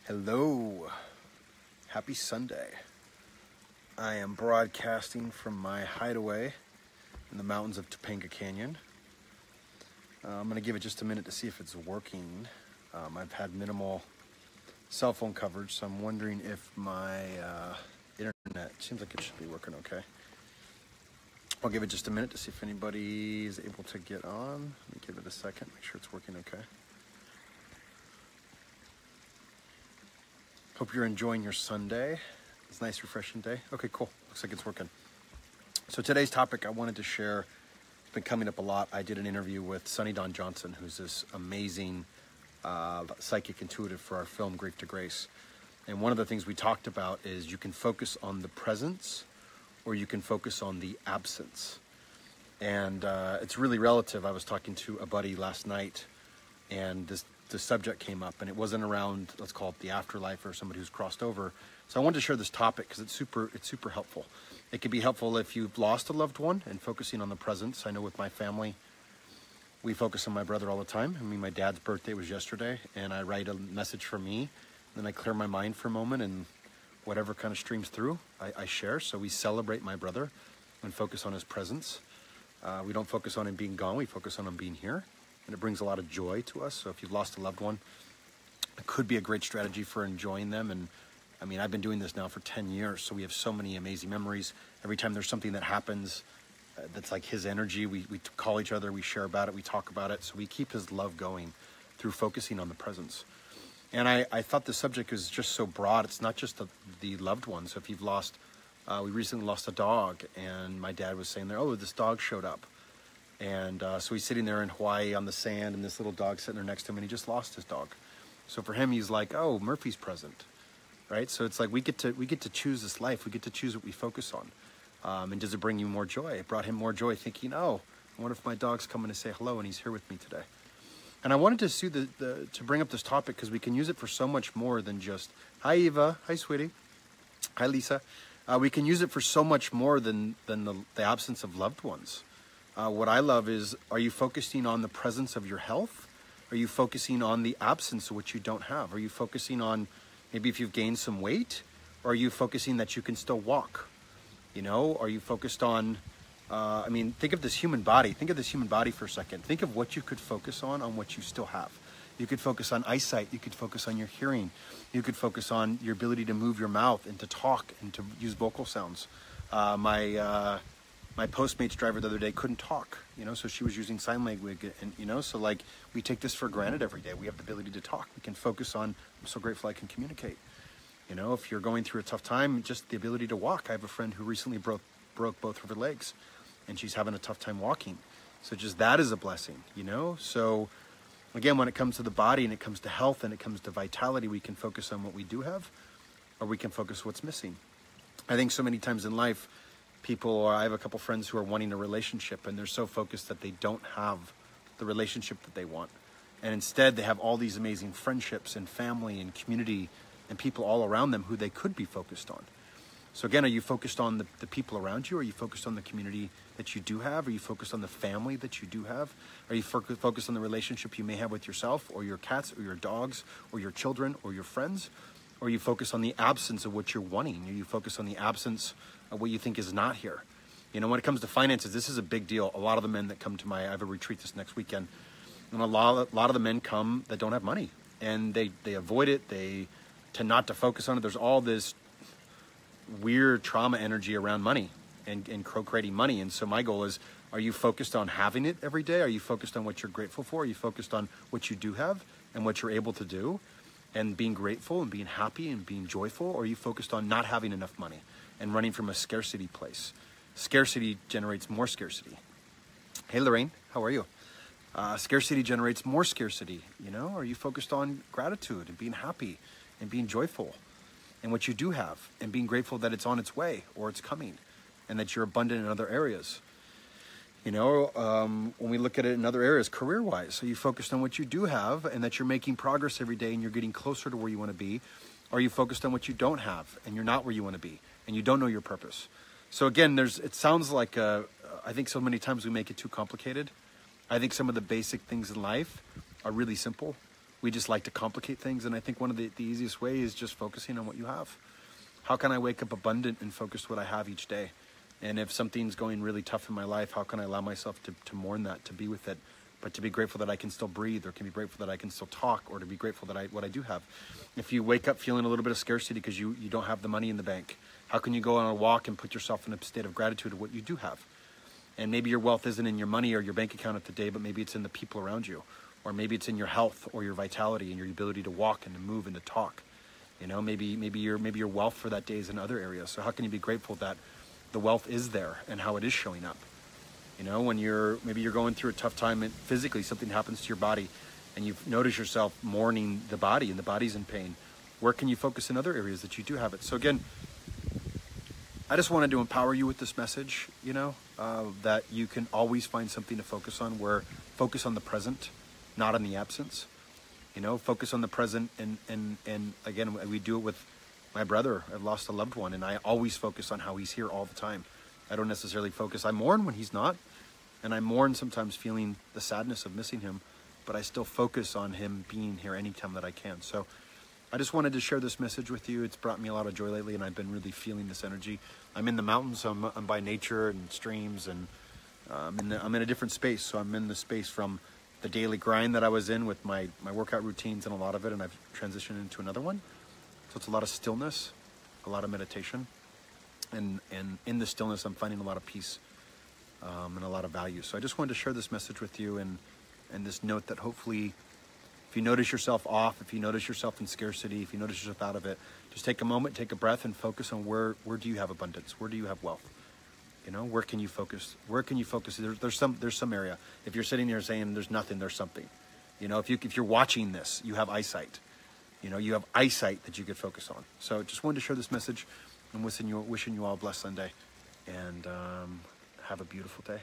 Hello, happy Sunday. I am broadcasting from my hideaway in the mountains of Topanga Canyon. I'm going to give it just a minute to see if it's working. I've had minimal cell phone coverage, so I'm wondering if my internet, seems like it should be working okay. I'll give it just a minute to see if anybody is able to get on. Let me give it a second, make sure it's working okay. Hope you're enjoying your Sunday. It's a nice, refreshing day. Okay, cool. Looks like it's working. So today's topic I wanted to share, it's been coming up a lot. I did an interview with Sunny Dawn Johnson, who's this amazing psychic intuitive for our film Grief to Grace. And one of the things we talked about is you can focus on the presence or you can focus on the absence. And it's really relative. I was talking to a buddy last night and the subject came up, and it wasn't around, let's call it the afterlife or somebody who's crossed over. So I wanted to share this topic because it's super helpful. It can be helpful if you've lost a loved one and focusing on the presence. I know with my family, we focus on my brother all the time. I mean, my dad's birthday was yesterday, and I write a message for me, then I clear my mind for a moment, and whatever kind of streams through, I share. So we celebrate my brother and focus on his presence. We don't focus on him being gone, we focus on him being here. And it brings a lot of joy to us. So if you've lost a loved one, it could be a great strategy for enjoying them. And I mean, I've been doing this now for 10 years, so we have so many amazing memories. Every time there's something that happens that's like his energy, we call each other, we share about it, we talk about it. So we keep his love going through focusing on the presence. And I thought the subject is just so broad. It's not just the loved ones. So if you've lost, we recently lost a dog, and my dad was saying there, oh, this dog showed up. And so he's sitting there in Hawaii on the sand, and this little dog sitting there next to him, and he just lost his dog. So for him, he's like, oh, Murphy's present, right? So it's like we get to choose this life. We get to choose what we focus on. And does it bring you more joy? It brought him more joy thinking, oh, I wonder if my dog's coming to say hello, and he's here with me today. And I wanted to bring up this topic because we can use it for so much more than just, hi, Eva. Hi, sweetie. Hi, Lisa. We can use it for so much more than the absence of loved ones. What I love is, are you focusing on the presence of your health? Are you focusing on the absence of what you don't have? Are you focusing on maybe if you've gained some weight? Or are you focusing that you can still walk? You know, are you focused on, I mean, think of this human body. Think of this human body for a second. Think of what you could focus on what you still have. You could focus on eyesight. You could focus on your hearing. You could focus on your ability to move your mouth and to talk and to use vocal sounds. My Postmates driver the other day couldn't talk, you know, so she was using sign language, and, you know, so like we take this for granted every day. We have the ability to talk. We can focus on, I'm so grateful I can communicate. You know, if you're going through a tough time, just the ability to walk. I have a friend who recently broke both of her legs, and she's having a tough time walking. So just that is a blessing, you know? So again, when it comes to the body and it comes to health and it comes to vitality, we can focus on what we do have, or we can focus what's missing. I think so many times in life, I have a couple friends who are wanting a relationship, and they're so focused that they don't have the relationship that they want. And instead they have all these amazing friendships and family and community and people all around them who they could be focused on. So again, are you focused on the people around you? Are you focused on the community that you do have? Are you focused on the family that you do have? Are you focused on the relationship you may have with yourself or your cats or your dogs or your children or your friends? Or are you focused on the absence of what you're wanting? Are you focused on the absence of what you think is not here? You know, when it comes to finances, this is a big deal. A lot of the men that come to I have a retreat this next weekend, and a lot of the men come that don't have money, and they avoid it. They tend not to focus on it. There's all this weird trauma energy around money and creating money. And so my goal is, are you focused on having it every day? Are you focused on what you're grateful for? Are you focused on what you do have and what you're able to do and being grateful and being happy and being joyful? Or are you focused on not having enough money and running from a scarcity place? Scarcity generates more scarcity. Hey, Lorraine, how are you? Scarcity generates more scarcity. You know, are you focused on gratitude and being happy and being joyful and what you do have and being grateful that it's on its way or it's coming and that you're abundant in other areas? You know, when we look at it in other areas, career-wise, are you focused on what you do have and that you're making progress every day and you're getting closer to where you want to be? Or are you focused on what you don't have and you're not where you want to be and you don't know your purpose? So again, it sounds like, I think so many times we make it too complicated. I think some of the basic things in life are really simple. we just like to complicate things. And I think one of the easiest way is just focusing on what you have. How can I wake up abundant and focus what I have each day? And if something's going really tough in my life, how can I allow myself to mourn that, to be with it, but to be grateful that I can still breathe, or can be grateful that I can still talk, or to be grateful that what I do have. If you wake up feeling a little bit of scarcity because you don't have the money in the bank, how can you go on a walk and put yourself in a state of gratitude of what you do have? And maybe your wealth isn't in your money or your bank account of the day, but maybe it's in the people around you, or maybe it's in your health or your vitality and your ability to walk and to move and to talk. You know, maybe your wealth for that day is in other areas. So how can you be grateful that the wealth is there and how it is showing up? You know, when maybe you're going through a tough time and physically something happens to your body and you've noticed yourself mourning the body and the body's in pain, where can you focus in other areas that you do have it? So again, I just wanted to empower you with this message, you know, that you can always find something to focus on, where focus on the present, not on the absence. You know, focus on the present, and again, we do it with my brother. I've lost a loved one, and I always focus on how he's here all the time. I don't necessarily focus. I mourn when he's not, and I mourn sometimes feeling the sadness of missing him, but I still focus on him being here anytime that I can. So I just wanted to share this message with you. It's brought me a lot of joy lately, and I've been really feeling this energy. I'm in the mountains, so I'm by nature and streams, and I'm in a different space. So I'm in the space from the daily grind that I was in with my workout routines and a lot of it, and I've transitioned into another one. So it's a lot of stillness, a lot of meditation, and in the stillness, I'm finding a lot of peace and a lot of value. So I just wanted to share this message with you, and this note that hopefully, if you notice yourself off, if you notice yourself in scarcity, if you notice yourself out of it, just take a moment, take a breath, and focus on where do you have abundance? Where do you have wealth? You know, where can you focus? Where can you focus? There's some area. If you're sitting there saying there's nothing, there's something. You know, if you're watching this, you have eyesight. You know, you have eyesight that you could focus on. So just wanted to share this message, and wishing you all a blessed Sunday, and have a beautiful day.